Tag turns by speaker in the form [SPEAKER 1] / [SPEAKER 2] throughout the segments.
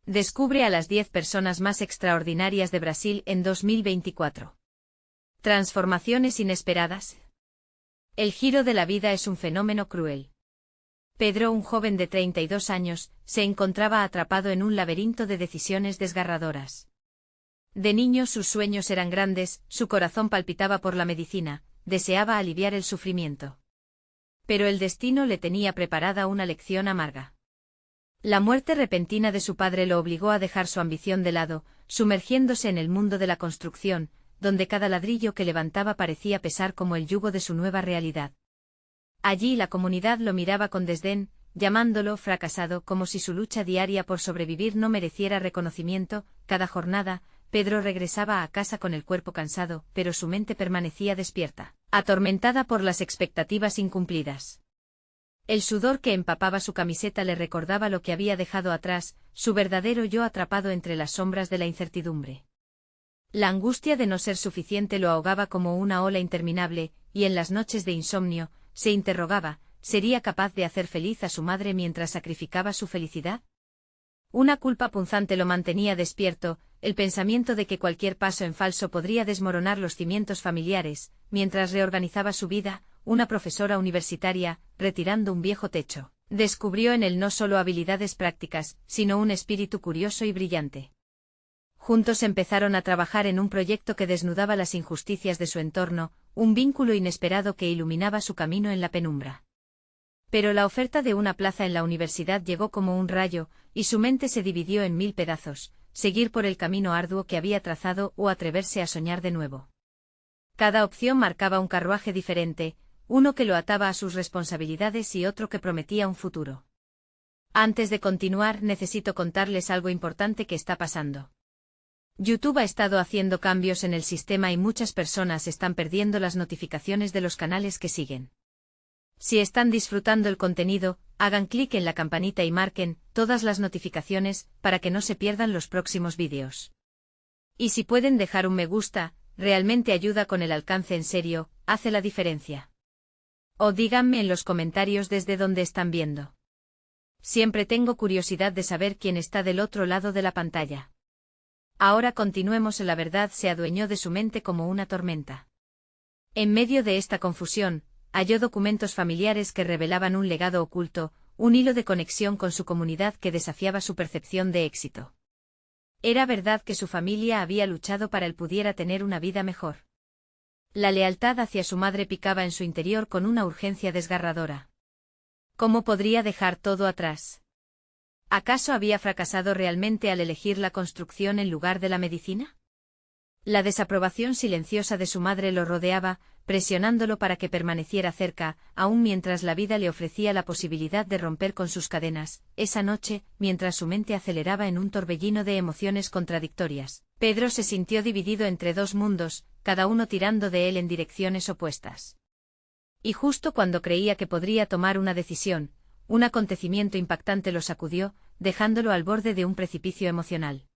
[SPEAKER 1] Descubre a las 10 personas más extraordinarias de Brasil en 2024. Transformaciones inesperadas. El giro de la vida es un fenómeno cruel. Pedro, un joven de 32 años, se encontraba atrapado en un laberinto de decisiones desgarradoras. De niño sus sueños eran grandes, su corazón palpitaba por la medicina, deseaba aliviar el sufrimiento. Pero el destino le tenía preparada una lección amarga. La muerte repentina de su padre lo obligó a dejar su ambición de lado, sumergiéndose en el mundo de la construcción, donde cada ladrillo que levantaba parecía pesar como el yugo de su nueva realidad. Allí la comunidad lo miraba con desdén, llamándolo fracasado, como si su lucha diaria por sobrevivir no mereciera reconocimiento. Cada jornada, Pedro regresaba a casa con el cuerpo cansado, pero su mente permanecía despierta, atormentada por las expectativas incumplidas. El sudor que empapaba su camiseta le recordaba lo que había dejado atrás, su verdadero yo atrapado entre las sombras de la incertidumbre. La angustia de no ser suficiente lo ahogaba como una ola interminable, y en las noches de insomnio, se interrogaba, ¿sería capaz de hacer feliz a su madre mientras sacrificaba su felicidad? Una culpa punzante lo mantenía despierto, el pensamiento de que cualquier paso en falso podría desmoronar los cimientos familiares. Mientras reorganizaba su vida, una profesora universitaria, retirando un viejo techo, descubrió en él no solo habilidades prácticas, sino un espíritu curioso y brillante. Juntos empezaron a trabajar en un proyecto que desnudaba las injusticias de su entorno, un vínculo inesperado que iluminaba su camino en la penumbra. Pero la oferta de una plaza en la universidad llegó como un rayo, y su mente se dividió en 1000 pedazos: seguir por el camino arduo que había trazado o atreverse a soñar de nuevo. Cada opción marcaba un carruaje diferente, uno que lo ataba a sus responsabilidades y otro que prometía un futuro. Antes de continuar, necesito contarles algo importante que está pasando. YouTube ha estado haciendo cambios en el sistema y muchas personas están perdiendo las notificaciones de los canales que siguen. Si están disfrutando el contenido, hagan clic en la campanita y marquen todas las notificaciones para que no se pierdan los próximos vídeos. Y si pueden dejar un me gusta, realmente ayuda con el alcance, en serio, hace la diferencia. O díganme en los comentarios desde dónde están viendo. Siempre tengo curiosidad de saber quién está del otro lado de la pantalla. Ahora continuemos. La verdad se adueñó de su mente como una tormenta. En medio de esta confusión, halló documentos familiares que revelaban un legado oculto, un hilo de conexión con su comunidad que desafiaba su percepción de éxito. Era verdad que su familia había luchado para él pudiera tener una vida mejor. La lealtad hacia su madre picaba en su interior con una urgencia desgarradora. ¿Cómo podría dejar todo atrás? ¿Acaso había fracasado realmente al elegir la construcción en lugar de la medicina? La desaprobación silenciosa de su madre lo rodeaba, presionándolo para que permaneciera cerca, aun mientras la vida le ofrecía la posibilidad de romper con sus cadenas. Esa noche, mientras su mente aceleraba en un torbellino de emociones contradictorias, Pedro se sintió dividido entre dos mundos, cada uno tirando de él en direcciones opuestas. Y justo cuando creía que podría tomar una decisión, un acontecimiento impactante lo sacudió, dejándolo al borde de un precipicio emocional.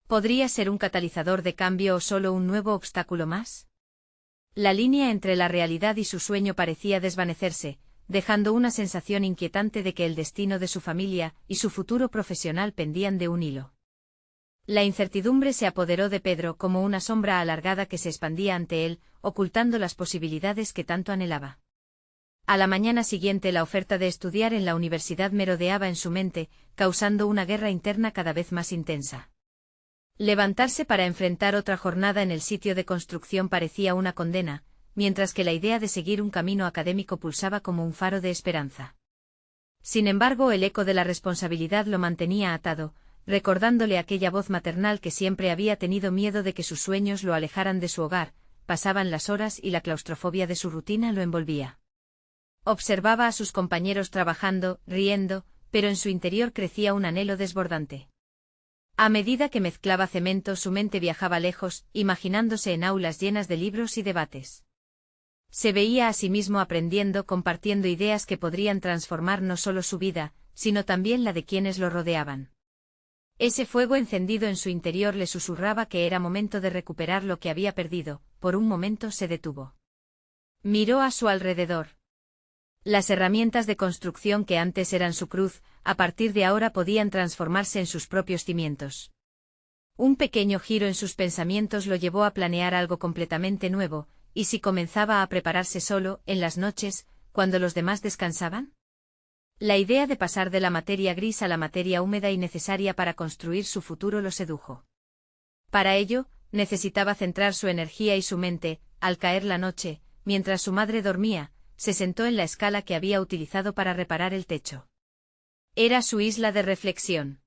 [SPEAKER 1] ¿Podría ser un catalizador de cambio o solo un nuevo obstáculo más? La línea entre la realidad y su sueño parecía desvanecerse, dejando una sensación inquietante de que el destino de su familia y su futuro profesional pendían de un hilo. La incertidumbre se apoderó de Pedro como una sombra alargada que se expandía ante él, ocultando las posibilidades que tanto anhelaba. A la mañana siguiente la oferta de estudiar en la universidad merodeaba en su mente, causando una guerra interna cada vez más intensa. Levantarse para enfrentar otra jornada en el sitio de construcción parecía una condena, mientras que la idea de seguir un camino académico pulsaba como un faro de esperanza. Sin embargo, el eco de la responsabilidad lo mantenía atado, recordándole aquella voz maternal que siempre había tenido miedo de que sus sueños lo alejaran de su hogar. Pasaban las horas y la claustrofobia de su rutina lo envolvía. Observaba a sus compañeros trabajando, riendo, pero en su interior crecía un anhelo desbordante. A medida que mezclaba cemento, su mente viajaba lejos, imaginándose en aulas llenas de libros y debates. Se veía a sí mismo aprendiendo, compartiendo ideas que podrían transformar no solo su vida, sino también la de quienes lo rodeaban. Ese fuego encendido en su interior le susurraba que era momento de recuperar lo que había perdido. Por un momento se detuvo. Miró a su alrededor. Las herramientas de construcción que antes eran su cruz, a partir de ahora podían transformarse en sus propios cimientos. Un pequeño giro en sus pensamientos lo llevó a planear algo completamente nuevo, ¿y si comenzaba a prepararse solo, en las noches, cuando los demás descansaban? La idea de pasar de la materia gris a la materia húmeda y necesaria para construir su futuro lo sedujo. Para ello, necesitaba centrar su energía y su mente. Al caer la noche, mientras su madre dormía, se sentó en la escala que había utilizado para reparar el techo. Era su isla de reflexión.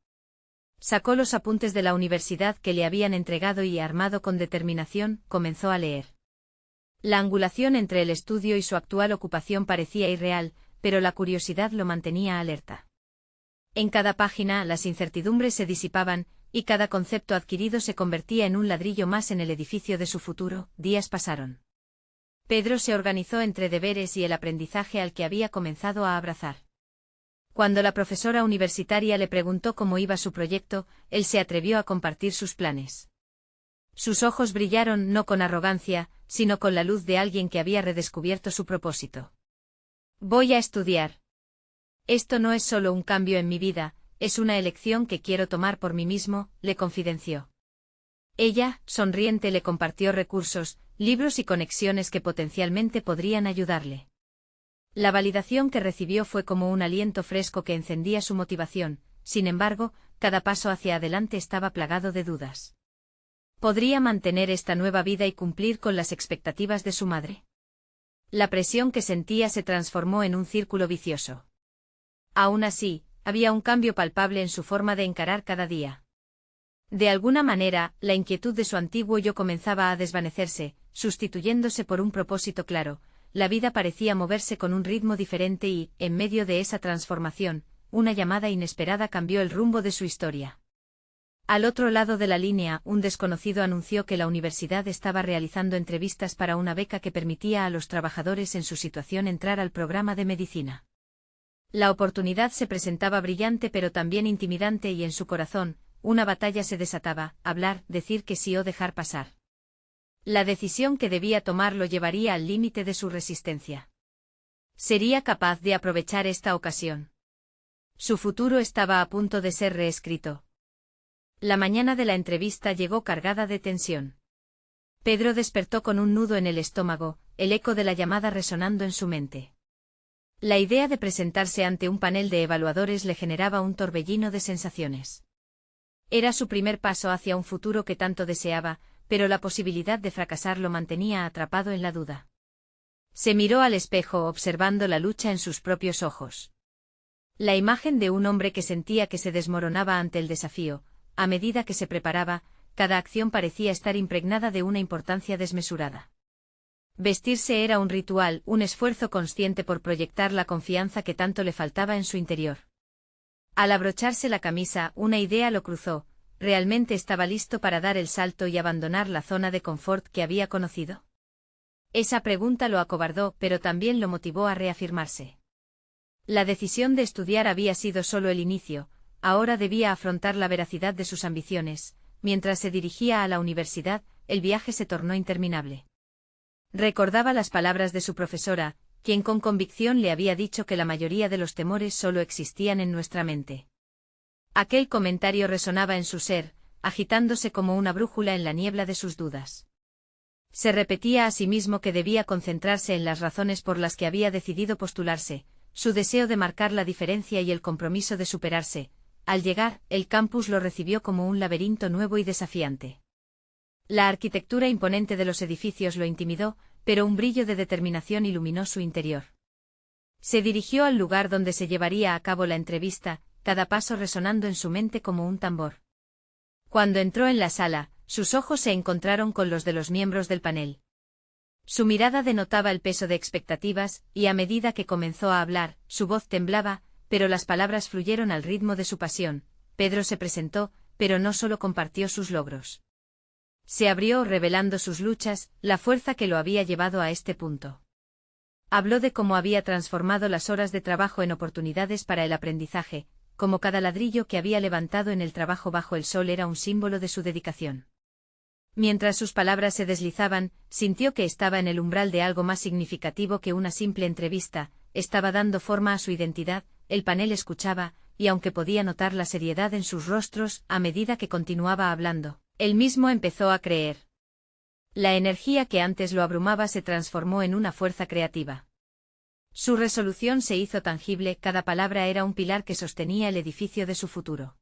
[SPEAKER 1] Sacó los apuntes de la universidad que le habían entregado y, armado con determinación, comenzó a leer. La angulación entre el estudio y su actual ocupación parecía irreal, pero la curiosidad lo mantenía alerta. En cada página las incertidumbres se disipaban, y cada concepto adquirido se convertía en un ladrillo más en el edificio de su futuro. Días pasaron. Pedro se organizó entre deberes y el aprendizaje al que había comenzado a abrazar. Cuando la profesora universitaria le preguntó cómo iba su proyecto, él se atrevió a compartir sus planes. Sus ojos brillaron no con arrogancia, sino con la luz de alguien que había redescubierto su propósito. Voy a estudiar. Esto no es solo un cambio en mi vida, es una elección que quiero tomar por mí mismo, le confidenció. Ella, sonriente, le compartió recursos, libros y conexiones que potencialmente podrían ayudarle. La validación que recibió fue como un aliento fresco que encendía su motivación. Sin embargo, cada paso hacia adelante estaba plagado de dudas. ¿Podría mantener esta nueva vida y cumplir con las expectativas de su madre? La presión que sentía se transformó en un círculo vicioso. Aún así, había un cambio palpable en su forma de encarar cada día. De alguna manera, la inquietud de su antiguo yo comenzaba a desvanecerse, sustituyéndose por un propósito claro. La vida parecía moverse con un ritmo diferente y, en medio de esa transformación, una llamada inesperada cambió el rumbo de su historia. Al otro lado de la línea, un desconocido anunció que la universidad estaba realizando entrevistas para una beca que permitía a los trabajadores en su situación entrar al programa de medicina. La oportunidad se presentaba brillante pero también intimidante y en su corazón, una batalla se desataba: hablar, decir que sí o dejar pasar. La decisión que debía tomar lo llevaría al límite de su resistencia. ¿Sería capaz de aprovechar esta ocasión? Su futuro estaba a punto de ser reescrito. La mañana de la entrevista llegó cargada de tensión. Pedro despertó con un nudo en el estómago, el eco de la llamada resonando en su mente. La idea de presentarse ante un panel de evaluadores le generaba un torbellino de sensaciones. Era su primer paso hacia un futuro que tanto deseaba, pero la posibilidad de fracasar lo mantenía atrapado en la duda. Se miró al espejo observando la lucha en sus propios ojos. La imagen de un hombre que sentía que se desmoronaba ante el desafío. A medida que se preparaba, cada acción parecía estar impregnada de una importancia desmesurada. Vestirse era un ritual, un esfuerzo consciente por proyectar la confianza que tanto le faltaba en su interior. Al abrocharse la camisa, una idea lo cruzó: ¿realmente estaba listo para dar el salto y abandonar la zona de confort que había conocido? Esa pregunta lo acobardó, pero también lo motivó a reafirmarse. La decisión de estudiar había sido solo el inicio. Ahora debía afrontar la veracidad de sus ambiciones. Mientras se dirigía a la universidad, el viaje se tornó interminable. Recordaba las palabras de su profesora, quien con convicción le había dicho que la mayoría de los temores solo existían en nuestra mente. Aquel comentario resonaba en su ser, agitándose como una brújula en la niebla de sus dudas. Se repetía a sí mismo que debía concentrarse en las razones por las que había decidido postularse, su deseo de marcar la diferencia y el compromiso de superarse. Al llegar, el campus lo recibió como un laberinto nuevo y desafiante. La arquitectura imponente de los edificios lo intimidó, pero un brillo de determinación iluminó su interior. Se dirigió al lugar donde se llevaría a cabo la entrevista, cada paso resonando en su mente como un tambor. Cuando entró en la sala, sus ojos se encontraron con los de los miembros del panel. Su mirada denotaba el peso de expectativas, y a medida que comenzó a hablar, su voz temblaba, pero las palabras fluyeron al ritmo de su pasión. Pedro se presentó, pero no solo compartió sus logros. Se abrió revelando sus luchas, la fuerza que lo había llevado a este punto. Habló de cómo había transformado las horas de trabajo en oportunidades para el aprendizaje, como cada ladrillo que había levantado en el trabajo bajo el sol era un símbolo de su dedicación. Mientras sus palabras se deslizaban, sintió que estaba en el umbral de algo más significativo que una simple entrevista. estaba dando forma a su identidad. El panel escuchaba, y aunque podía notar la seriedad en sus rostros a medida que continuaba hablando, él mismo empezó a creer. La energía que antes lo abrumaba se transformó en una fuerza creativa. Su resolución se hizo tangible, cada palabra era un pilar que sostenía el edificio de su futuro.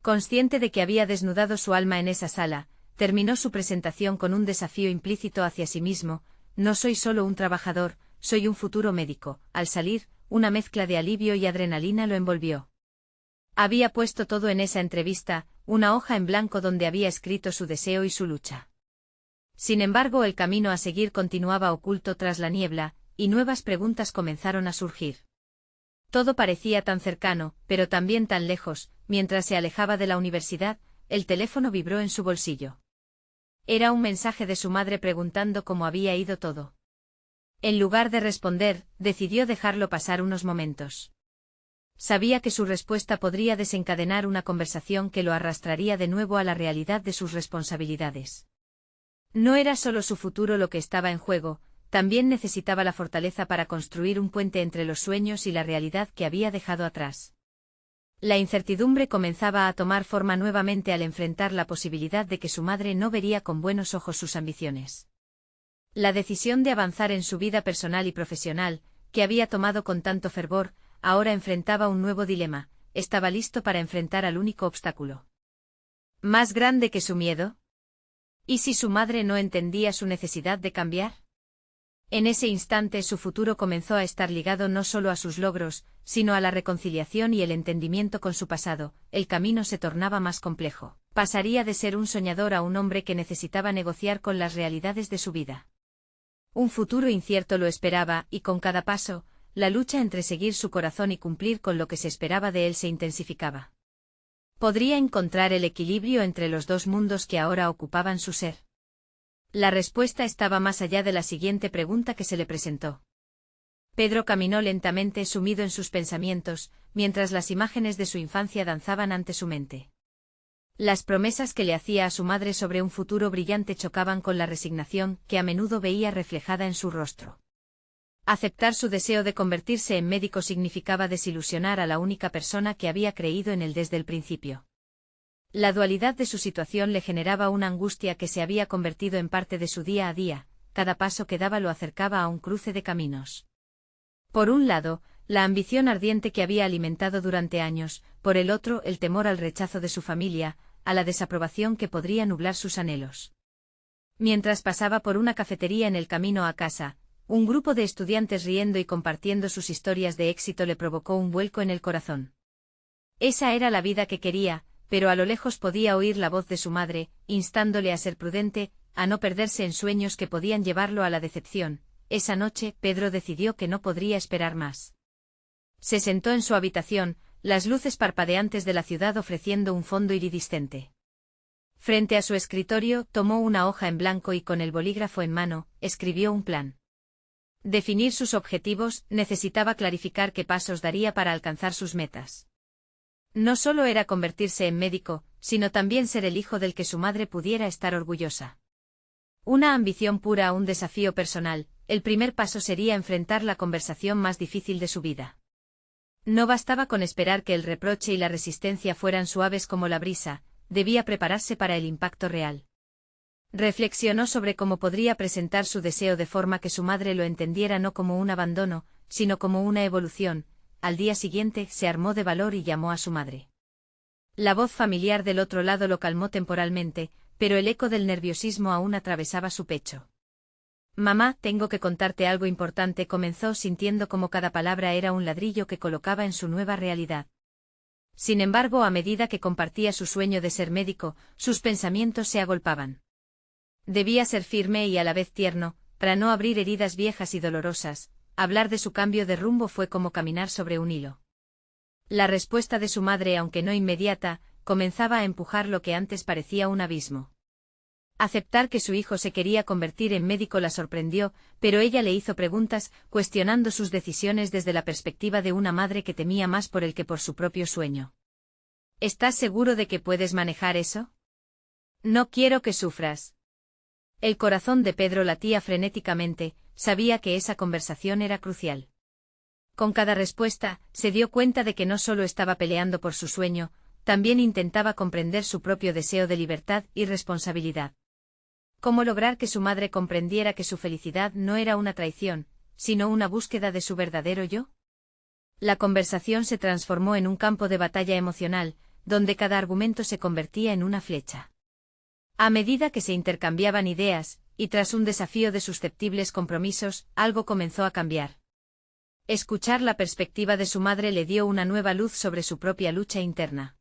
[SPEAKER 1] Consciente de que había desnudado su alma en esa sala, terminó su presentación con un desafío implícito hacia sí mismo: no soy solo un trabajador, soy un futuro médico. Al salir, una mezcla de alivio y adrenalina lo envolvió. Había puesto todo en esa entrevista, una hoja en blanco donde había escrito su deseo y su lucha. Sin embargo, el camino a seguir continuaba oculto tras la niebla, y nuevas preguntas comenzaron a surgir. Todo parecía tan cercano, pero también tan lejos. Mientras se alejaba de la universidad, el teléfono vibró en su bolsillo. Era un mensaje de su madre preguntando cómo había ido todo. En lugar de responder, decidió dejarlo pasar unos momentos. Sabía que su respuesta podría desencadenar una conversación que lo arrastraría de nuevo a la realidad de sus responsabilidades. No era solo su futuro lo que estaba en juego, también necesitaba la fortaleza para construir un puente entre los sueños y la realidad que había dejado atrás. La incertidumbre comenzaba a tomar forma nuevamente al enfrentar la posibilidad de que su madre no vería con buenos ojos sus ambiciones. La decisión de avanzar en su vida personal y profesional, que había tomado con tanto fervor, ahora enfrentaba un nuevo dilema. Estaba listo para enfrentar al único obstáculo más grande que su miedo. ¿Y si su madre no entendía su necesidad de cambiar? En ese instante su futuro comenzó a estar ligado no solo a sus logros, sino a la reconciliación y el entendimiento con su pasado. El camino se tornaba más complejo. Pasaría de ser un soñador a un hombre que necesitaba negociar con las realidades de su vida. Un futuro incierto lo esperaba, y con cada paso, la lucha entre seguir su corazón y cumplir con lo que se esperaba de él se intensificaba. ¿Podría encontrar el equilibrio entre los dos mundos que ahora ocupaban su ser? La respuesta estaba más allá de la siguiente pregunta que se le presentó. Pedro caminó lentamente sumido en sus pensamientos, mientras las imágenes de su infancia danzaban ante su mente. Las promesas que le hacía a su madre sobre un futuro brillante chocaban con la resignación que a menudo veía reflejada en su rostro. Aceptar su deseo de convertirse en médico significaba desilusionar a la única persona que había creído en él desde el principio. La dualidad de su situación le generaba una angustia que se había convertido en parte de su día a día. Cada paso que daba lo acercaba a un cruce de caminos. Por un lado, la ambición ardiente que había alimentado durante años; por el otro, el temor al rechazo de su familia, a la desaprobación que podría nublar sus anhelos. Mientras pasaba por una cafetería en el camino a casa, un grupo de estudiantes riendo y compartiendo sus historias de éxito le provocó un vuelco en el corazón. Esa era la vida que quería, pero a lo lejos podía oír la voz de su madre, instándole a ser prudente, a no perderse en sueños que podían llevarlo a la decepción. Esa noche, Pedro decidió que no podría esperar más. Se sentó en su habitación, las luces parpadeantes de la ciudad ofreciendo un fondo iridiscente. Frente a su escritorio, tomó una hoja en blanco y con el bolígrafo en mano, escribió un plan. Definir sus objetivos, necesitaba clarificar qué pasos daría para alcanzar sus metas. No solo era convertirse en médico, sino también ser el hijo del que su madre pudiera estar orgullosa. Una ambición pura, un desafío personal. El primer paso sería enfrentar la conversación más difícil de su vida. No bastaba con esperar que el reproche y la resistencia fueran suaves como la brisa, debía prepararse para el impacto real. Reflexionó sobre cómo podría presentar su deseo de forma que su madre lo entendiera no como un abandono, sino como una evolución. Al día siguiente, se armó de valor y llamó a su madre. La voz familiar del otro lado lo calmó temporalmente, pero el eco del nerviosismo aún atravesaba su pecho. «Mamá, tengo que contarte algo importante», comenzó sintiendo como cada palabra era un ladrillo que colocaba en su nueva realidad. Sin embargo, a medida que compartía su sueño de ser médico, sus pensamientos se agolpaban. Debía ser firme y a la vez tierno, para no abrir heridas viejas y dolorosas. Hablar de su cambio de rumbo fue como caminar sobre un hilo. La respuesta de su madre, aunque no inmediata, comenzaba a empujar lo que antes parecía un abismo. Aceptar que su hijo se quería convertir en médico la sorprendió, pero ella le hizo preguntas, cuestionando sus decisiones desde la perspectiva de una madre que temía más por él que por su propio sueño. ¿Estás seguro de que puedes manejar eso? No quiero que sufras. El corazón de Pedro latía frenéticamente, sabía que esa conversación era crucial. Con cada respuesta, se dio cuenta de que no solo estaba peleando por su sueño, también intentaba comprender su propio deseo de libertad y responsabilidad. ¿Cómo lograr que su madre comprendiera que su felicidad no era una traición, sino una búsqueda de su verdadero yo? La conversación se transformó en un campo de batalla emocional, donde cada argumento se convertía en una flecha. A medida que se intercambiaban ideas, y tras un desafío de susceptibles compromisos, algo comenzó a cambiar. Escuchar la perspectiva de su madre le dio una nueva luz sobre su propia lucha interna.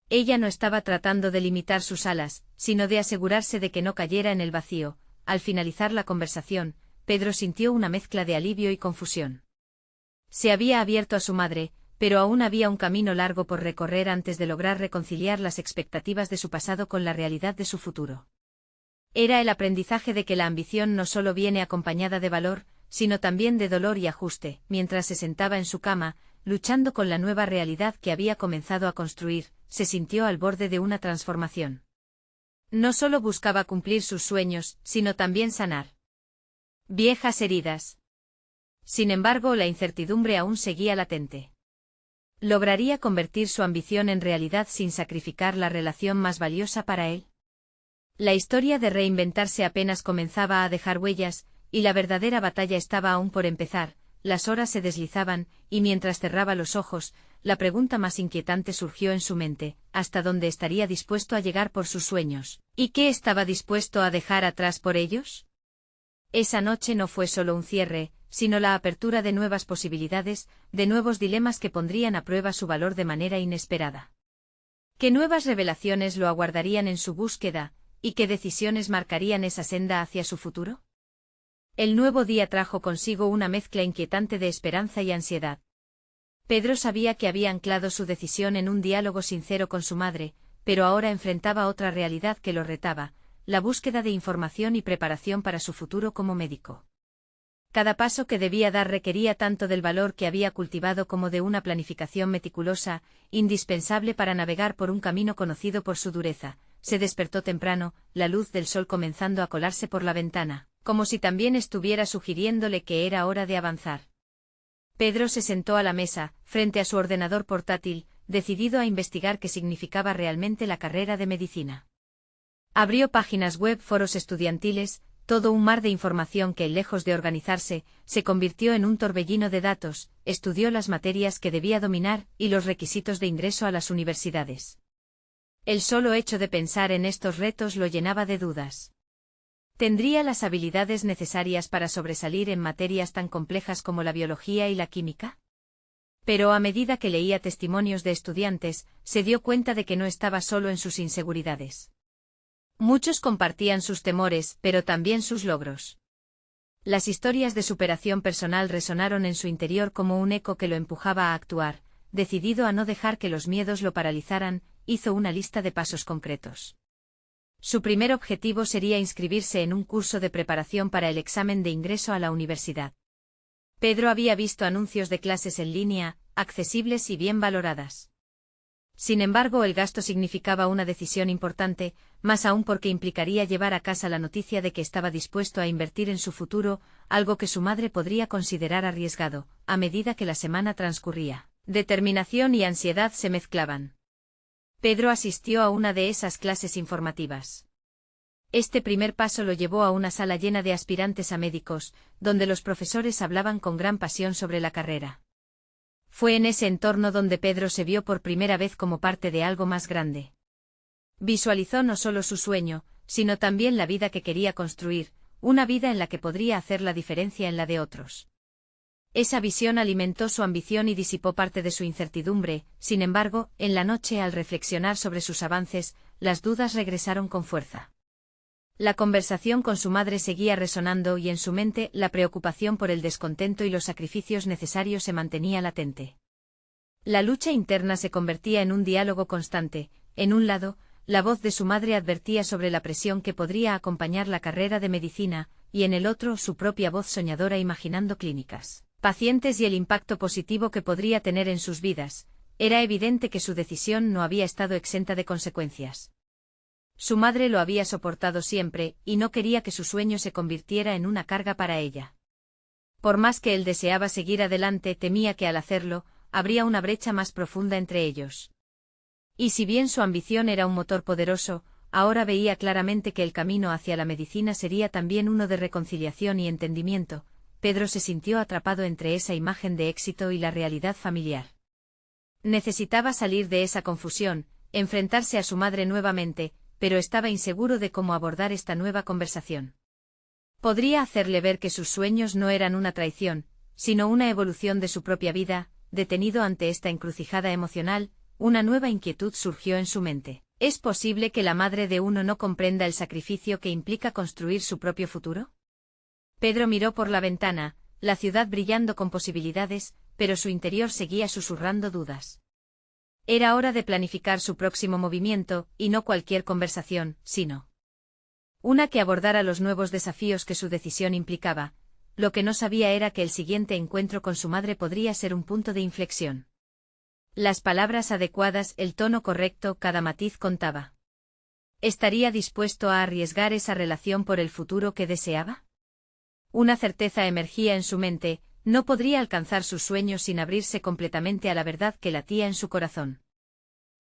[SPEAKER 1] Ella no estaba tratando de limitar sus alas, sino de asegurarse de que no cayera en el vacío. Al finalizar la conversación, Pedro sintió una mezcla de alivio y confusión. Se había abierto a su madre, pero aún había un camino largo por recorrer antes de lograr reconciliar las expectativas de su pasado con la realidad de su futuro. Era el aprendizaje de que la ambición no solo viene acompañada de valor, sino también de dolor y ajuste. Mientras se sentaba en su cama, luchando con la nueva realidad que había comenzado a construir, se sintió al borde de una transformación. No solo buscaba cumplir sus sueños, sino también sanar viejas heridas. Sin embargo, la incertidumbre aún seguía latente. ¿Lograría convertir su ambición en realidad sin sacrificar la relación más valiosa para él? La historia de reinventarse apenas comenzaba a dejar huellas, y la verdadera batalla estaba aún por empezar. Las horas se deslizaban, y mientras cerraba los ojos, la pregunta más inquietante surgió en su mente: ¿hasta dónde estaría dispuesto a llegar por sus sueños? ¿Y qué estaba dispuesto a dejar atrás por ellos? Esa noche no fue solo un cierre, sino la apertura de nuevas posibilidades, de nuevos dilemas que pondrían a prueba su valor de manera inesperada. ¿Qué nuevas revelaciones lo aguardarían en su búsqueda, y qué decisiones marcarían esa senda hacia su futuro? El nuevo día trajo consigo una mezcla inquietante de esperanza y ansiedad. Pedro sabía que había anclado su decisión en un diálogo sincero con su madre, pero ahora enfrentaba otra realidad que lo retaba: la búsqueda de información y preparación para su futuro como médico. Cada paso que debía dar requería tanto del valor que había cultivado como de una planificación meticulosa, indispensable para navegar por un camino conocido por su dureza. Se despertó temprano, la luz del sol comenzando a colarse por la ventana, como si también estuviera sugiriéndole que era hora de avanzar. Pedro se sentó a la mesa, frente a su ordenador portátil, decidido a investigar qué significaba realmente la carrera de medicina. Abrió páginas web, foros estudiantiles, todo un mar de información que, lejos de organizarse, se convirtió en un torbellino de datos. Estudió las materias que debía dominar y los requisitos de ingreso a las universidades. El solo hecho de pensar en estos retos lo llenaba de dudas. ¿Tendría las habilidades necesarias para sobresalir en materias tan complejas como la biología y la química? Pero a medida que leía testimonios de estudiantes, se dio cuenta de que no estaba solo en sus inseguridades. Muchos compartían sus temores, pero también sus logros. Las historias de superación personal resonaron en su interior como un eco que lo empujaba a actuar. Decidido a no dejar que los miedos lo paralizaran, hizo una lista de pasos concretos. Su primer objetivo sería inscribirse en un curso de preparación para el examen de ingreso a la universidad. Pedro había visto anuncios de clases en línea, accesibles y bien valoradas. Sin embargo, el gasto significaba una decisión importante, más aún porque implicaría llevar a casa la noticia de que estaba dispuesto a invertir en su futuro, algo que su madre podría considerar arriesgado. A medida que la semana transcurría, determinación y ansiedad se mezclaban. Pedro asistió a una de esas clases informativas. Este primer paso lo llevó a una sala llena de aspirantes a médicos, donde los profesores hablaban con gran pasión sobre la carrera. Fue en ese entorno donde Pedro se vio por primera vez como parte de algo más grande. Visualizó no solo su sueño, sino también la vida que quería construir, una vida en la que podría hacer la diferencia en la de otros. Esa visión alimentó su ambición y disipó parte de su incertidumbre. Sin embargo, en la noche, al reflexionar sobre sus avances, las dudas regresaron con fuerza. La conversación con su madre seguía resonando y en su mente la preocupación por el descontento y los sacrificios necesarios se mantenía latente. La lucha interna se convertía en un diálogo constante. En un lado, la voz de su madre advertía sobre la presión que podría acompañar la carrera de medicina, y en el otro su propia voz soñadora imaginando clínicas, pacientes y el impacto positivo que podría tener en sus vidas. Era evidente que su decisión no había estado exenta de consecuencias. Su madre lo había soportado siempre, y no quería que su sueño se convirtiera en una carga para ella. Por más que él deseaba seguir adelante, temía que al hacerlo, habría una brecha más profunda entre ellos. Y si bien su ambición era un motor poderoso, ahora veía claramente que el camino hacia la medicina sería también uno de reconciliación y entendimiento. Pedro se sintió atrapado entre esa imagen de éxito y la realidad familiar. Necesitaba salir de esa confusión, enfrentarse a su madre nuevamente, pero estaba inseguro de cómo abordar esta nueva conversación. Podría hacerle ver que sus sueños no eran una traición, sino una evolución de su propia vida. Detenido ante esta encrucijada emocional, una nueva inquietud surgió en su mente. ¿Es posible que la madre de uno no comprenda el sacrificio que implica construir su propio futuro? Pedro miró por la ventana, la ciudad brillando con posibilidades, pero su interior seguía susurrando dudas. Era hora de planificar su próximo movimiento, y no cualquier conversación, sino una que abordara los nuevos desafíos que su decisión implicaba. Lo que no sabía era que el siguiente encuentro con su madre podría ser un punto de inflexión. Las palabras adecuadas, el tono correcto, cada matiz contaba. ¿Estaría dispuesto a arriesgar esa relación por el futuro que deseaba? Una certeza emergía en su mente: no podría alcanzar sus sueños sin abrirse completamente a la verdad que latía en su corazón.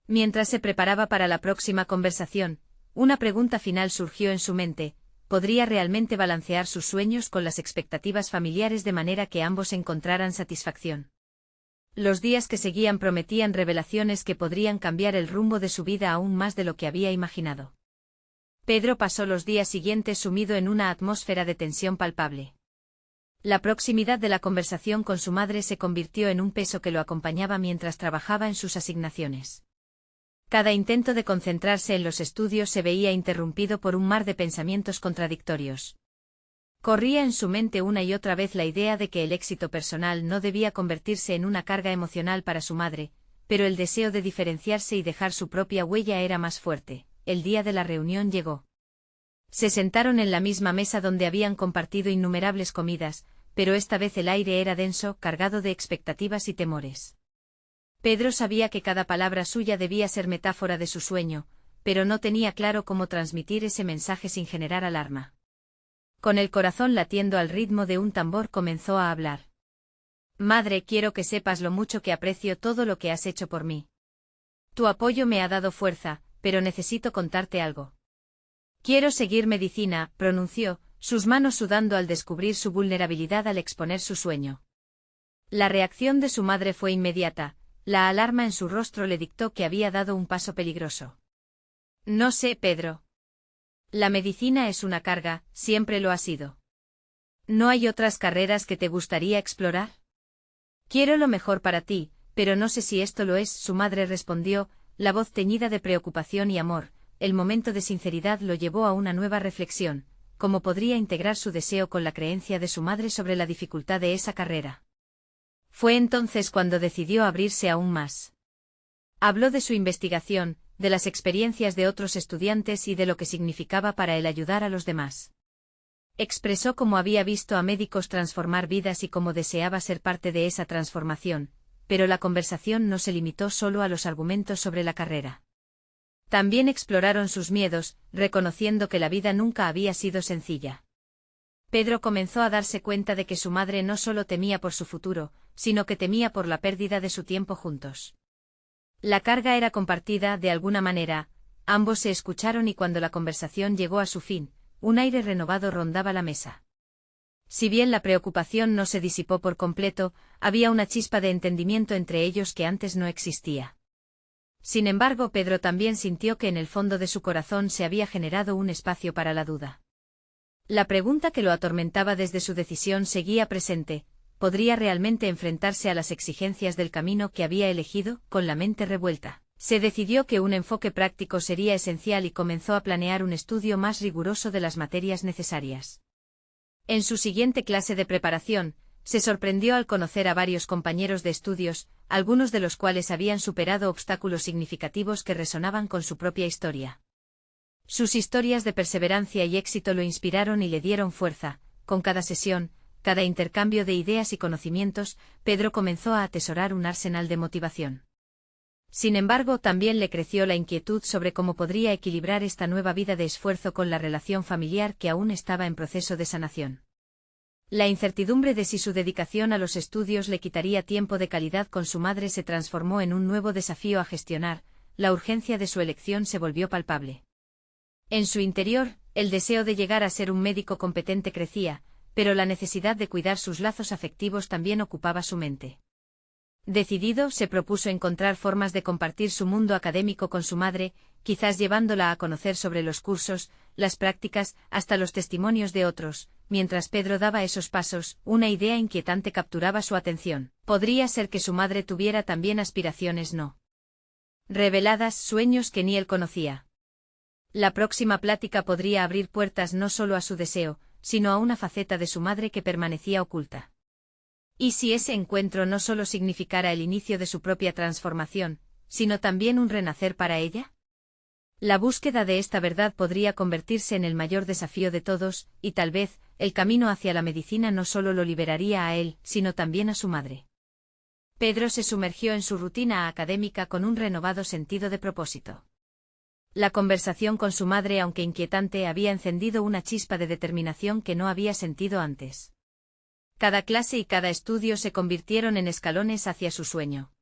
[SPEAKER 1] Mientras se preparaba para la próxima conversación, una pregunta final surgió en su mente: ¿podría realmente balancear sus sueños con las expectativas familiares de manera que ambos encontraran satisfacción? Los días que seguían prometían revelaciones que podrían cambiar el rumbo de su vida aún más de lo que había imaginado. Pedro pasó los días siguientes sumido en una atmósfera de tensión palpable. La proximidad de la conversación con su madre se convirtió en un peso que lo acompañaba mientras trabajaba en sus asignaciones. Cada intento de concentrarse en los estudios se veía interrumpido por un mar de pensamientos contradictorios. Corría en su mente una y otra vez la idea de que el éxito personal no debía convertirse en una carga emocional para su madre, pero el deseo de diferenciarse y dejar su propia huella era más fuerte. El día de la reunión llegó. Se sentaron en la misma mesa donde habían compartido innumerables comidas, pero esta vez el aire era denso, cargado de expectativas y temores. Pedro sabía que cada palabra suya debía ser metáfora de su sueño, pero no tenía claro cómo transmitir ese mensaje sin generar alarma. Con el corazón latiendo al ritmo de un tambor comenzó a hablar. Madre, quiero que sepas lo mucho que aprecio todo lo que has hecho por mí. Tu apoyo me ha dado fuerza, pero necesito contarte algo. Quiero seguir medicina, pronunció, sus manos sudando al descubrir su vulnerabilidad al exponer su sueño. La reacción de su madre fue inmediata, la alarma en su rostro le dictó que había dado un paso peligroso. No sé, Pedro. La medicina es una carga, siempre lo ha sido. ¿No hay otras carreras que te gustaría explorar? Quiero lo mejor para ti, pero no sé si esto lo es, su madre respondió, la voz teñida de preocupación y amor. El momento de sinceridad lo llevó a una nueva reflexión: ¿cómo podría integrar su deseo con la creencia de su madre sobre la dificultad de esa carrera? Fue entonces cuando decidió abrirse aún más. Habló de su investigación, de las experiencias de otros estudiantes y de lo que significaba para él ayudar a los demás. Expresó cómo había visto a médicos transformar vidas y cómo deseaba ser parte de esa transformación, pero la conversación no se limitó solo a los argumentos sobre la carrera. También exploraron sus miedos, reconociendo que la vida nunca había sido sencilla. Pedro comenzó a darse cuenta de que su madre no solo temía por su futuro, sino que temía por la pérdida de su tiempo juntos. La carga era compartida de alguna manera, ambos se escucharon y cuando la conversación llegó a su fin, un aire renovado rondaba la mesa. Si bien la preocupación no se disipó por completo, había una chispa de entendimiento entre ellos que antes no existía. Sin embargo, Pedro también sintió que en el fondo de su corazón se había generado un espacio para la duda. La pregunta que lo atormentaba desde su decisión seguía presente: ¿podría realmente enfrentarse a las exigencias del camino que había elegido? Con la mente revuelta, se decidió que un enfoque práctico sería esencial y comenzó a planear un estudio más riguroso de las materias necesarias. En su siguiente clase de preparación, se sorprendió al conocer a varios compañeros de estudios, algunos de los cuales habían superado obstáculos significativos que resonaban con su propia historia. Sus historias de perseverancia y éxito lo inspiraron y le dieron fuerza. Con cada sesión, cada intercambio de ideas y conocimientos, Pedro comenzó a atesorar un arsenal de motivación. Sin embargo, también le creció la inquietud sobre cómo podría equilibrar esta nueva vida de esfuerzo con la relación familiar que aún estaba en proceso de sanación. La incertidumbre de si su dedicación a los estudios le quitaría tiempo de calidad con su madre se transformó en un nuevo desafío a gestionar, la urgencia de su elección se volvió palpable. En su interior, el deseo de llegar a ser un médico competente crecía, pero la necesidad de cuidar sus lazos afectivos también ocupaba su mente. Decidido, se propuso encontrar formas de compartir su mundo académico con su madre, quizás llevándola a conocer sobre los cursos, las prácticas, hasta los testimonios de otros. Mientras Pedro daba esos pasos, una idea inquietante capturaba su atención. Podría ser que su madre tuviera también aspiraciones no reveladas, sueños que ni él conocía. La próxima plática podría abrir puertas no solo a su deseo, sino a una faceta de su madre que permanecía oculta. ¿Y si ese encuentro no solo significara el inicio de su propia transformación, sino también un renacer para ella? La búsqueda de esta verdad podría convertirse en el mayor desafío de todos, y tal vez, el camino hacia la medicina no solo lo liberaría a él, sino también a su madre. Pedro se sumergió en su rutina académica con un renovado sentido de propósito. La conversación con su madre, aunque inquietante, había encendido una chispa de determinación que no había sentido antes. Cada clase y cada estudio se convirtieron en escalones hacia su sueño.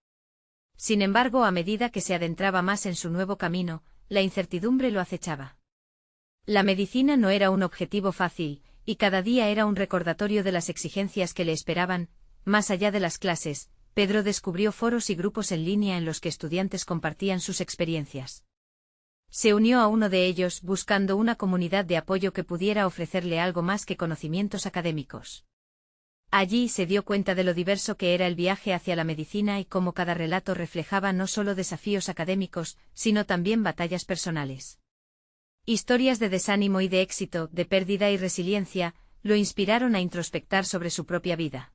[SPEAKER 1] Sin embargo, a medida que se adentraba más en su nuevo camino, la incertidumbre lo acechaba. La medicina no era un objetivo fácil, y cada día era un recordatorio de las exigencias que le esperaban. Más allá de las clases, Pedro descubrió foros y grupos en línea en los que estudiantes compartían sus experiencias. Se unió a uno de ellos buscando una comunidad de apoyo que pudiera ofrecerle algo más que conocimientos académicos. Allí se dio cuenta de lo diverso que era el viaje hacia la medicina y cómo cada relato reflejaba no solo desafíos académicos, sino también batallas personales. Historias de desánimo y de éxito, de pérdida y resiliencia, lo inspiraron a introspectar sobre su propia vida.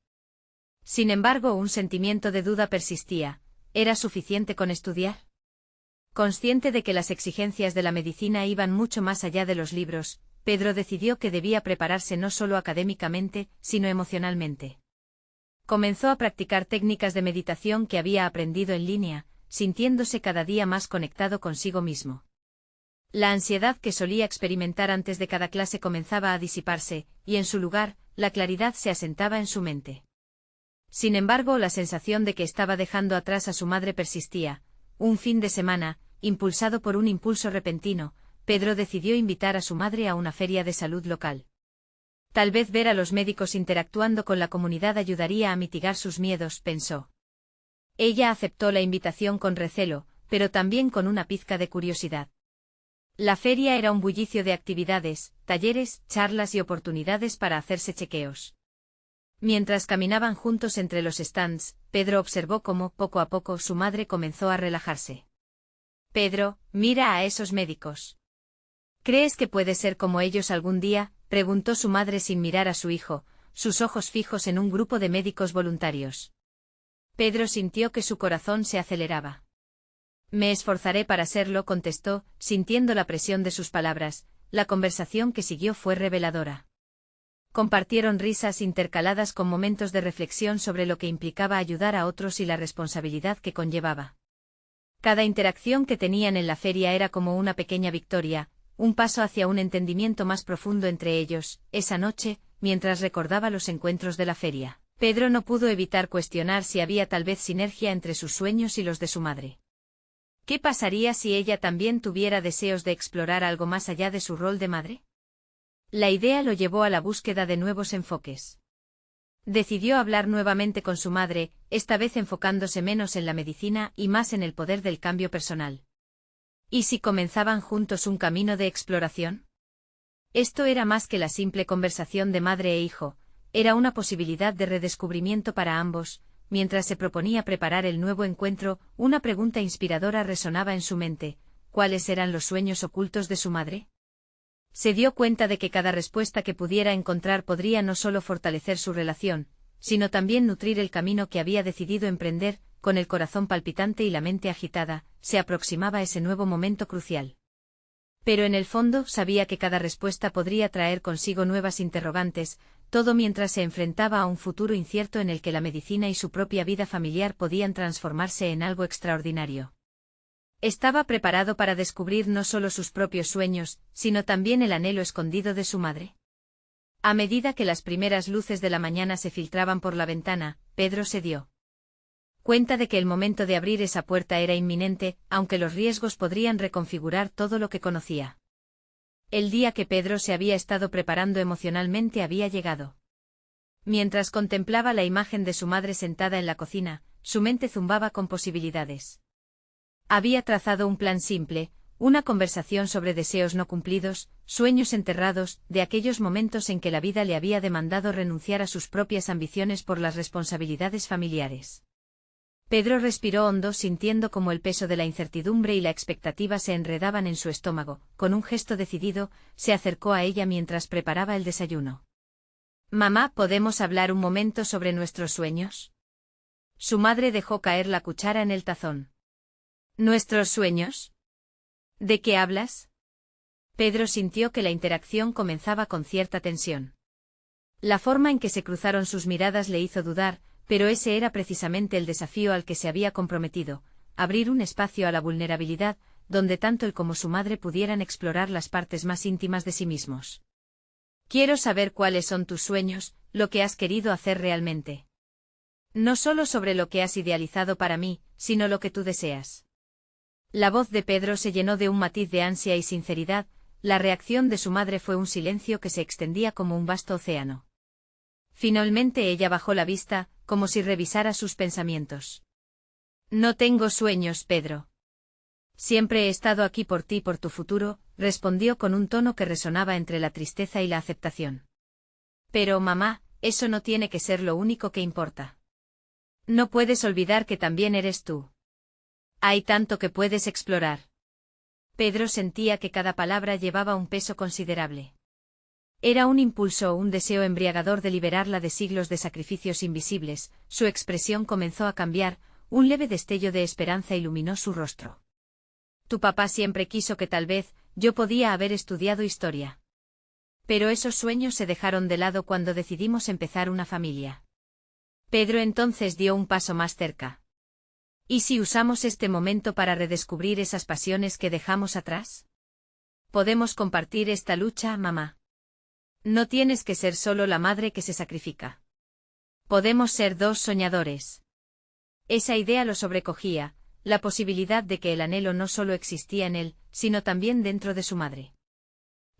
[SPEAKER 1] Sin embargo, un sentimiento de duda persistía. ¿Era suficiente con estudiar? Consciente de que las exigencias de la medicina iban mucho más allá de los libros, Pedro decidió que debía prepararse no solo académicamente, sino emocionalmente. Comenzó a practicar técnicas de meditación que había aprendido en línea, sintiéndose cada día más conectado consigo mismo. La ansiedad que solía experimentar antes de cada clase comenzaba a disiparse, y en su lugar, la claridad se asentaba en su mente. Sin embargo, la sensación de que estaba dejando atrás a su madre persistía. Un fin de semana, impulsado por un impulso repentino, Pedro decidió invitar a su madre a una feria de salud local. Tal vez ver a los médicos interactuando con la comunidad ayudaría a mitigar sus miedos, pensó. Ella aceptó la invitación con recelo, pero también con una pizca de curiosidad. La feria era un bullicio de actividades, talleres, charlas y oportunidades para hacerse chequeos. Mientras caminaban juntos entre los stands, Pedro observó cómo, poco a poco, su madre comenzó a relajarse. Pedro, mira a esos médicos. ¿Crees que puedes ser como ellos algún día?, preguntó su madre sin mirar a su hijo, sus ojos fijos en un grupo de médicos voluntarios. Pedro sintió que su corazón se aceleraba. Me esforzaré para serlo, contestó, sintiendo la presión de sus palabras. La conversación que siguió fue reveladora. Compartieron risas intercaladas con momentos de reflexión sobre lo que implicaba ayudar a otros y la responsabilidad que conllevaba. Cada interacción que tenían en la feria era como una pequeña victoria, un paso hacia un entendimiento más profundo entre ellos. Esa noche, mientras recordaba los encuentros de la feria, Pedro no pudo evitar cuestionar si había tal vez sinergia entre sus sueños y los de su madre. ¿Qué pasaría si ella también tuviera deseos de explorar algo más allá de su rol de madre? La idea lo llevó a la búsqueda de nuevos enfoques. Decidió hablar nuevamente con su madre, esta vez enfocándose menos en la medicina y más en el poder del cambio personal. ¿Y si comenzaban juntos un camino de exploración? Esto era más que la simple conversación de madre e hijo, era una posibilidad de redescubrimiento para ambos. Mientras se proponía preparar el nuevo encuentro, una pregunta inspiradora resonaba en su mente: ¿cuáles eran los sueños ocultos de su madre? Se dio cuenta de que cada respuesta que pudiera encontrar podría no solo fortalecer su relación, sino también nutrir el camino que había decidido emprender. Con el corazón palpitante y la mente agitada, se aproximaba ese nuevo momento crucial. Pero en el fondo sabía que cada respuesta podría traer consigo nuevas interrogantes, todo mientras se enfrentaba a un futuro incierto en el que la medicina y su propia vida familiar podían transformarse en algo extraordinario. ¿Estaba preparado para descubrir no solo sus propios sueños, sino también el anhelo escondido de su madre? A medida que las primeras luces de la mañana se filtraban por la ventana, Pedro se dio cuenta de que el momento de abrir esa puerta era inminente, aunque los riesgos podrían reconfigurar todo lo que conocía. El día que Pedro se había estado preparando emocionalmente había llegado. Mientras contemplaba la imagen de su madre sentada en la cocina, su mente zumbaba con posibilidades. Había trazado un plan simple, una conversación sobre deseos no cumplidos, sueños enterrados, de aquellos momentos en que la vida le había demandado renunciar a sus propias ambiciones por las responsabilidades familiares. Pedro respiró hondo sintiendo cómo el peso de la incertidumbre y la expectativa se enredaban en su estómago. Con un gesto decidido, se acercó a ella mientras preparaba el desayuno. «Mamá, ¿podemos hablar un momento sobre nuestros sueños?» Su madre dejó caer la cuchara en el tazón. «¿Nuestros sueños? ¿De qué hablas?» Pedro sintió que la interacción comenzaba con cierta tensión. La forma en que se cruzaron sus miradas le hizo dudar, pero ese era precisamente el desafío al que se había comprometido, abrir un espacio a la vulnerabilidad, donde tanto él como su madre pudieran explorar las partes más íntimas de sí mismos. «Quiero saber cuáles son tus sueños, lo que has querido hacer realmente. No solo sobre lo que has idealizado para mí, sino lo que tú deseas». La voz de Pedro se llenó de un matiz de ansia y sinceridad, la reacción de su madre fue un silencio que se extendía como un vasto océano. Finalmente ella bajó la vista, como si revisara sus pensamientos. «No tengo sueños, Pedro. Siempre he estado aquí por ti y por tu futuro», respondió con un tono que resonaba entre la tristeza y la aceptación. «Pero, mamá, eso no tiene que ser lo único que importa. No puedes olvidar que también eres tú. Hay tanto que puedes explorar». Pedro sentía que cada palabra llevaba un peso considerable. Era un impulso o un deseo embriagador de liberarla de siglos de sacrificios invisibles. Su expresión comenzó a cambiar, un leve destello de esperanza iluminó su rostro. «Tu papá siempre quiso que tal vez yo podía haber estudiado historia. Pero esos sueños se dejaron de lado cuando decidimos empezar una familia». Pedro entonces dio un paso más cerca. «¿Y si usamos este momento para redescubrir esas pasiones que dejamos atrás? Podemos compartir esta lucha, mamá. No tienes que ser solo la madre que se sacrifica. Podemos ser dos soñadores». Esa idea lo sobrecogía, la posibilidad de que el anhelo no solo existía en él, sino también dentro de su madre.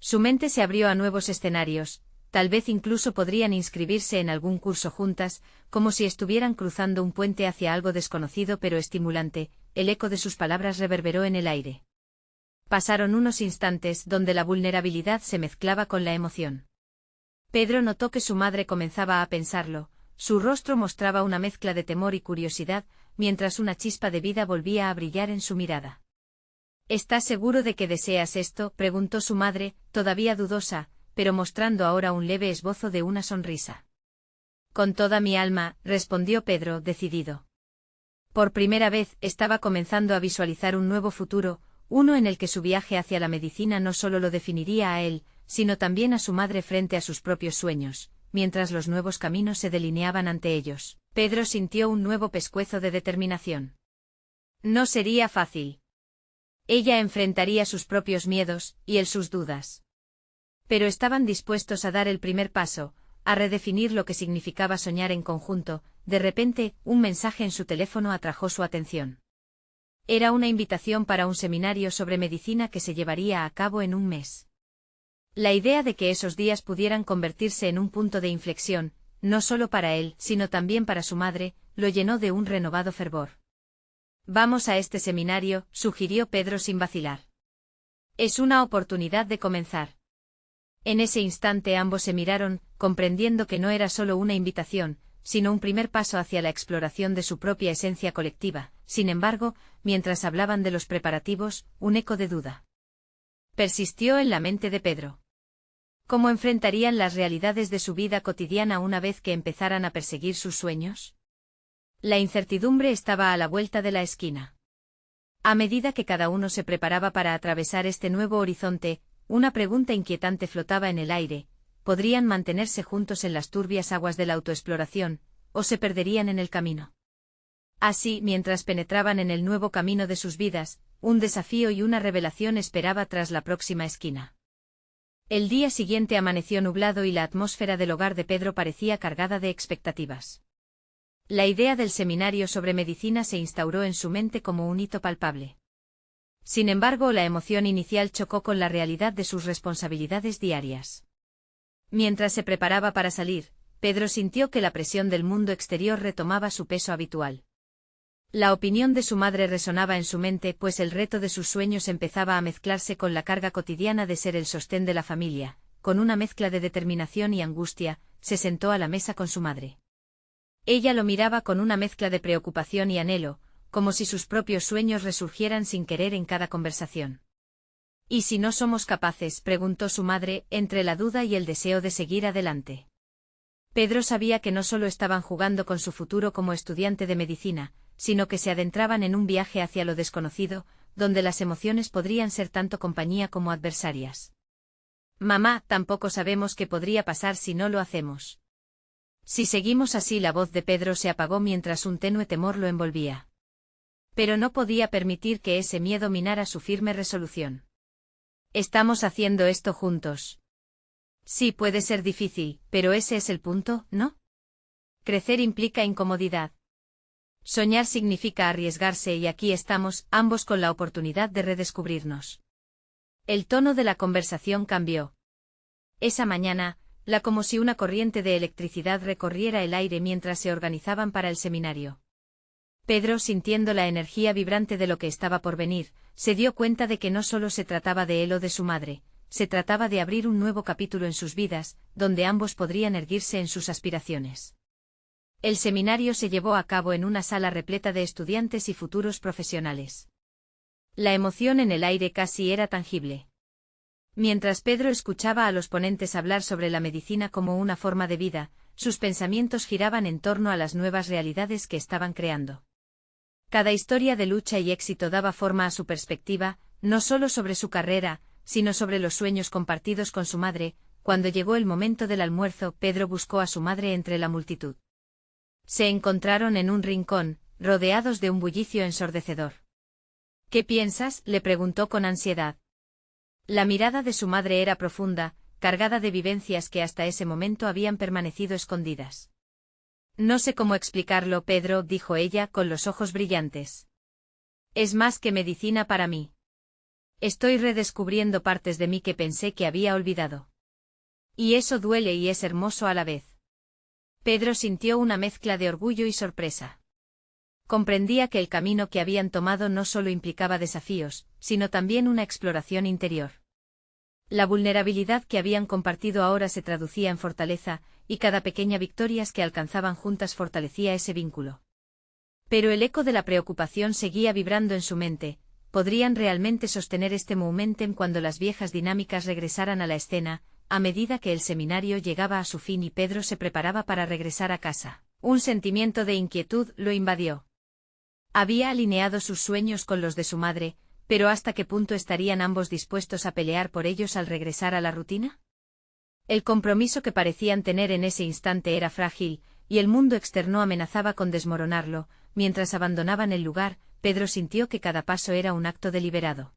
[SPEAKER 1] Su mente se abrió a nuevos escenarios, tal vez incluso podrían inscribirse en algún curso juntas, como si estuvieran cruzando un puente hacia algo desconocido pero estimulante. El eco de sus palabras reverberó en el aire. Pasaron unos instantes donde la vulnerabilidad se mezclaba con la emoción. Pedro notó que su madre comenzaba a pensarlo, su rostro mostraba una mezcla de temor y curiosidad, mientras una chispa de vida volvía a brillar en su mirada. «¿Estás seguro de que deseas esto?», preguntó su madre, todavía dudosa, pero mostrando ahora un leve esbozo de una sonrisa. «Con toda mi alma», respondió Pedro, decidido. Por primera vez estaba comenzando a visualizar un nuevo futuro, uno en el que su viaje hacia la medicina no solo lo definiría a él, sino también a su madre frente a sus propios sueños. Mientras los nuevos caminos se delineaban ante ellos, Pedro sintió un nuevo pescuezo de determinación. No sería fácil. Ella enfrentaría sus propios miedos, y él sus dudas. Pero estaban dispuestos a dar el primer paso, a redefinir lo que significaba soñar en conjunto. De repente, un mensaje en su teléfono atrajo su atención. Era una invitación para un seminario sobre medicina que se llevaría a cabo en un mes. La idea de que esos días pudieran convertirse en un punto de inflexión, no solo para él, sino también para su madre, lo llenó de un renovado fervor. «Vamos a este seminario», sugirió Pedro sin vacilar. «Es una oportunidad de comenzar». En ese instante ambos se miraron, comprendiendo que no era solo una invitación, sino un primer paso hacia la exploración de su propia esencia colectiva. Sin embargo, mientras hablaban de los preparativos, un eco de duda persistió en la mente de Pedro. ¿Cómo enfrentarían las realidades de su vida cotidiana una vez que empezaran a perseguir sus sueños? La incertidumbre estaba a la vuelta de la esquina. A medida que cada uno se preparaba para atravesar este nuevo horizonte, una pregunta inquietante flotaba en el aire: ¿podrían mantenerse juntos en las turbias aguas de la autoexploración, o se perderían en el camino? Así, mientras penetraban en el nuevo camino de sus vidas, un desafío y una revelación esperaba tras la próxima esquina. El día siguiente amaneció nublado y la atmósfera del hogar de Pedro parecía cargada de expectativas. La idea del seminario sobre medicina se instauró en su mente como un hito palpable. Sin embargo, la emoción inicial chocó con la realidad de sus responsabilidades diarias. Mientras se preparaba para salir, Pedro sintió que la presión del mundo exterior retomaba su peso habitual. La opinión de su madre resonaba en su mente, pues el reto de sus sueños empezaba a mezclarse con la carga cotidiana de ser el sostén de la familia. Con una mezcla de determinación y angustia, se sentó a la mesa con su madre. Ella lo miraba con una mezcla de preocupación y anhelo, como si sus propios sueños resurgieran sin querer en cada conversación. ¿Y si no somos capaces?, preguntó su madre, entre la duda y el deseo de seguir adelante. Pedro sabía que no solo estaban jugando con su futuro como estudiante de medicina, sino que se adentraban en un viaje hacia lo desconocido, donde las emociones podrían ser tanto compañía como adversarias. Mamá, tampoco sabemos qué podría pasar si no lo hacemos. Si seguimos así, la voz de Pedro se apagó mientras un tenue temor lo envolvía. Pero no podía permitir que ese miedo minara su firme resolución. Estamos haciendo esto juntos. Sí, puede ser difícil, pero ese es el punto, ¿no? Crecer implica incomodidad. Soñar significa arriesgarse y aquí estamos, ambos con la oportunidad de redescubrirnos. El tono de la conversación cambió. Esa mañana, como si una corriente de electricidad recorriera el aire mientras se organizaban para el seminario. Pedro, sintiendo la energía vibrante de lo que estaba por venir, se dio cuenta de que no solo se trataba de él o de su madre, se trataba de abrir un nuevo capítulo en sus vidas, donde ambos podrían erguirse en sus aspiraciones. El seminario se llevó a cabo en una sala repleta de estudiantes y futuros profesionales. La emoción en el aire casi era tangible. Mientras Pedro escuchaba a los ponentes hablar sobre la medicina como una forma de vida, sus pensamientos giraban en torno a las nuevas realidades que estaban creando. Cada historia de lucha y éxito daba forma a su perspectiva, no solo sobre su carrera, sino sobre los sueños compartidos con su madre. Cuando llegó el momento del almuerzo, Pedro buscó a su madre entre la multitud. Se encontraron en un rincón, rodeados de un bullicio ensordecedor. ¿Qué piensas?, le preguntó con ansiedad. La mirada de su madre era profunda, cargada de vivencias que hasta ese momento habían permanecido escondidas. No sé cómo explicarlo, Pedro, dijo ella con los ojos brillantes. Es más que medicina para mí. Estoy redescubriendo partes de mí que pensé que había olvidado. Y eso duele y es hermoso a la vez. Pedro sintió una mezcla de orgullo y sorpresa. Comprendía que el camino que habían tomado no solo implicaba desafíos, sino también una exploración interior. La vulnerabilidad que habían compartido ahora se traducía en fortaleza, y cada pequeña victoria que alcanzaban juntas fortalecía ese vínculo. Pero el eco de la preocupación seguía vibrando en su mente. ¿Podrían realmente sostener este momentum cuando las viejas dinámicas regresaran a la escena? A medida que el seminario llegaba a su fin y Pedro se preparaba para regresar a casa, un sentimiento de inquietud lo invadió. Había alineado sus sueños con los de su madre, pero ¿hasta qué punto estarían ambos dispuestos a pelear por ellos al regresar a la rutina? El compromiso que parecían tener en ese instante era frágil, y el mundo externo amenazaba con desmoronarlo. Mientras abandonaban el lugar, Pedro sintió que cada paso era un acto deliberado.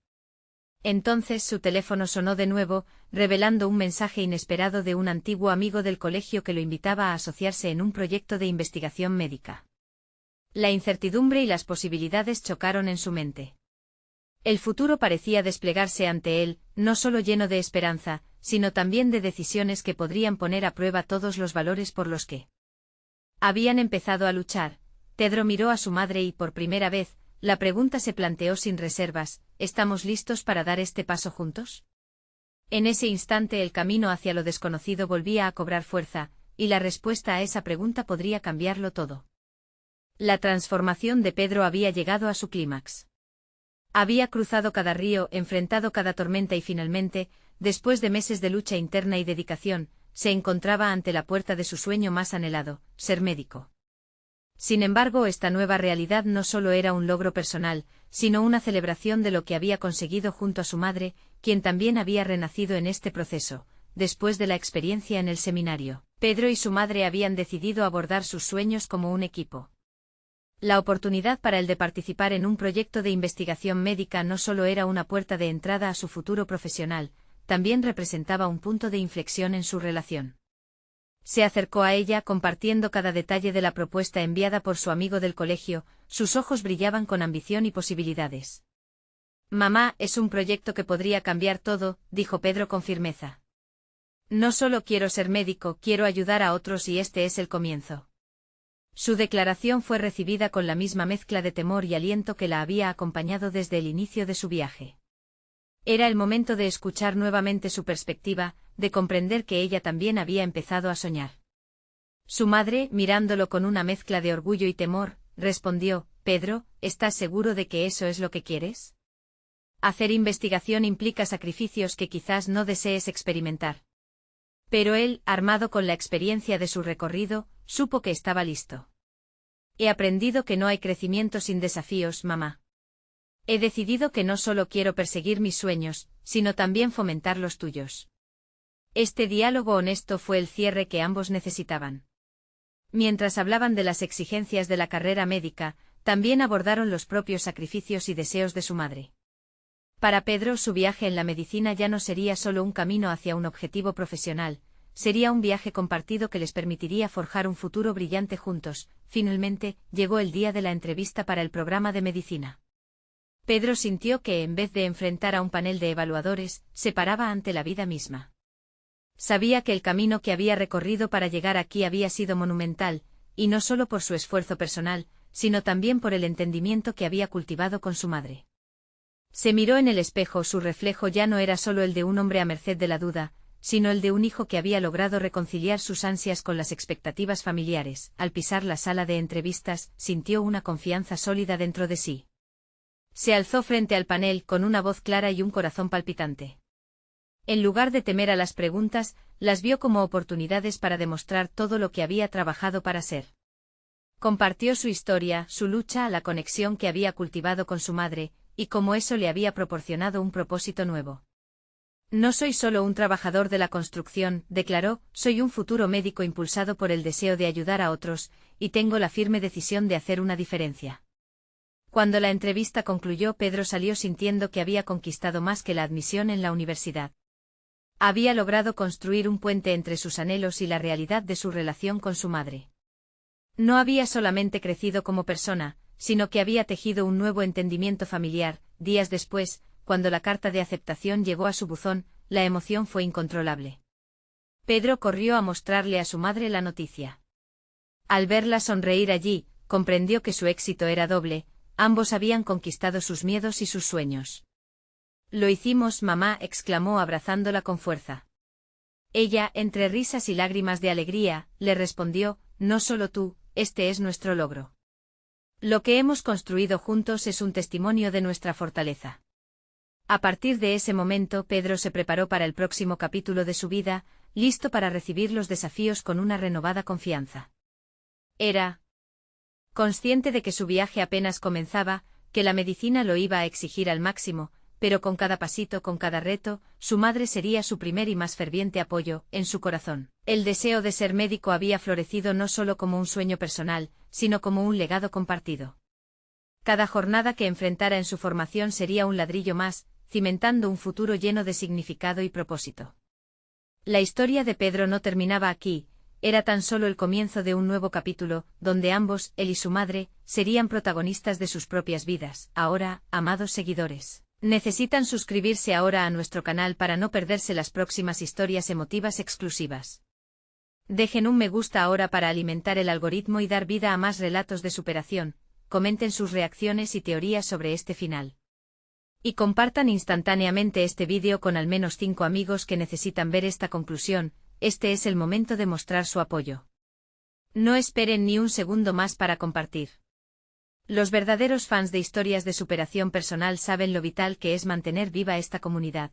[SPEAKER 1] Entonces su teléfono sonó de nuevo, revelando un mensaje inesperado de un antiguo amigo del colegio que lo invitaba a asociarse en un proyecto de investigación médica. La incertidumbre y las posibilidades chocaron en su mente. El futuro parecía desplegarse ante él, no solo lleno de esperanza, sino también de decisiones que podrían poner a prueba todos los valores por los que habían empezado a luchar. Pedro miró a su madre y por primera vez, la pregunta se planteó sin reservas: ¿estamos listos para dar este paso juntos? En ese instante el camino hacia lo desconocido volvía a cobrar fuerza, y la respuesta a esa pregunta podría cambiarlo todo. La transformación de Pedro había llegado a su clímax. Había cruzado cada río, enfrentado cada tormenta y finalmente, después de meses de lucha interna y dedicación, se encontraba ante la puerta de su sueño más anhelado: ser médico. Sin embargo, esta nueva realidad no solo era un logro personal, sino una celebración de lo que había conseguido junto a su madre, quien también había renacido en este proceso. Después de la experiencia en el seminario, Pedro y su madre habían decidido abordar sus sueños como un equipo. La oportunidad para él de participar en un proyecto de investigación médica no solo era una puerta de entrada a su futuro profesional, también representaba un punto de inflexión en su relación. Se acercó a ella compartiendo cada detalle de la propuesta enviada por su amigo del colegio, sus ojos brillaban con ambición y posibilidades. «Mamá, es un proyecto que podría cambiar todo», dijo Pedro con firmeza. «No solo quiero ser médico, quiero ayudar a otros y este es el comienzo». Su declaración fue recibida con la misma mezcla de temor y aliento que la había acompañado desde el inicio de su viaje. Era el momento de escuchar nuevamente su perspectiva, de comprender que ella también había empezado a soñar. Su madre, mirándolo con una mezcla de orgullo y temor, respondió: «Pedro, ¿estás seguro de que eso es lo que quieres? Hacer investigación implica sacrificios que quizás no desees experimentar». Pero él, armado con la experiencia de su recorrido, supo que estaba listo. «He aprendido que no hay crecimiento sin desafíos, mamá. He decidido que no solo quiero perseguir mis sueños, sino también fomentar los tuyos». Este diálogo honesto fue el cierre que ambos necesitaban. Mientras hablaban de las exigencias de la carrera médica, también abordaron los propios sacrificios y deseos de su madre. Para Pedro, su viaje en la medicina ya no sería solo un camino hacia un objetivo profesional, sería un viaje compartido que les permitiría forjar un futuro brillante juntos. Finalmente, llegó el día de la entrevista para el programa de medicina. Pedro sintió que, en vez de enfrentar a un panel de evaluadores, se paraba ante la vida misma. Sabía que el camino que había recorrido para llegar aquí había sido monumental, y no solo por su esfuerzo personal, sino también por el entendimiento que había cultivado con su madre. Se miró en el espejo, su reflejo ya no era solo el de un hombre a merced de la duda, sino el de un hijo que había logrado reconciliar sus ansias con las expectativas familiares. Al pisar la sala de entrevistas, sintió una confianza sólida dentro de sí. Se alzó frente al panel con una voz clara y un corazón palpitante. En lugar de temer a las preguntas, las vio como oportunidades para demostrar todo lo que había trabajado para ser. Compartió su historia, su lucha, la conexión que había cultivado con su madre, y cómo eso le había proporcionado un propósito nuevo. «No soy solo un trabajador de la construcción», declaró, «soy un futuro médico impulsado por el deseo de ayudar a otros, y tengo la firme decisión de hacer una diferencia». Cuando la entrevista concluyó, Pedro salió sintiendo que había conquistado más que la admisión en la universidad. Había logrado construir un puente entre sus anhelos y la realidad de su relación con su madre. No había solamente crecido como persona, sino que había tejido un nuevo entendimiento familiar. Días después, cuando la carta de aceptación llegó a su buzón, la emoción fue incontrolable. Pedro corrió a mostrarle a su madre la noticia. Al verla sonreír allí, comprendió que su éxito era doble, ambos habían conquistado sus miedos y sus sueños. «Lo hicimos, mamá», exclamó abrazándola con fuerza. Ella, entre risas y lágrimas de alegría, le respondió: «No solo tú, este es nuestro logro. Lo que hemos construido juntos es un testimonio de nuestra fortaleza». A partir de ese momento, Pedro se preparó para el próximo capítulo de su vida, listo para recibir los desafíos con una renovada confianza. Era consciente de que su viaje apenas comenzaba, que la medicina lo iba a exigir al máximo, pero con cada pasito, con cada reto, su madre sería su primer y más ferviente apoyo. En su corazón, el deseo de ser médico había florecido no solo como un sueño personal, sino como un legado compartido. Cada jornada que enfrentara en su formación sería un ladrillo más, cimentando un futuro lleno de significado y propósito. La historia de Pedro no terminaba aquí, era tan solo el comienzo de un nuevo capítulo, donde ambos, él y su madre, serían protagonistas de sus propias vidas. Ahora, amados seguidores, necesitan suscribirse ahora a nuestro canal para no perderse las próximas historias emotivas exclusivas. Dejen un me gusta ahora para alimentar el algoritmo y dar vida a más relatos de superación, comenten sus reacciones y teorías sobre este final. Y compartan instantáneamente este vídeo con al menos 5 amigos que necesitan ver esta conclusión. Este es el momento de mostrar su apoyo. No esperen ni un segundo más para compartir. Los verdaderos fans de historias de superación personal saben lo vital que es mantener viva esta comunidad.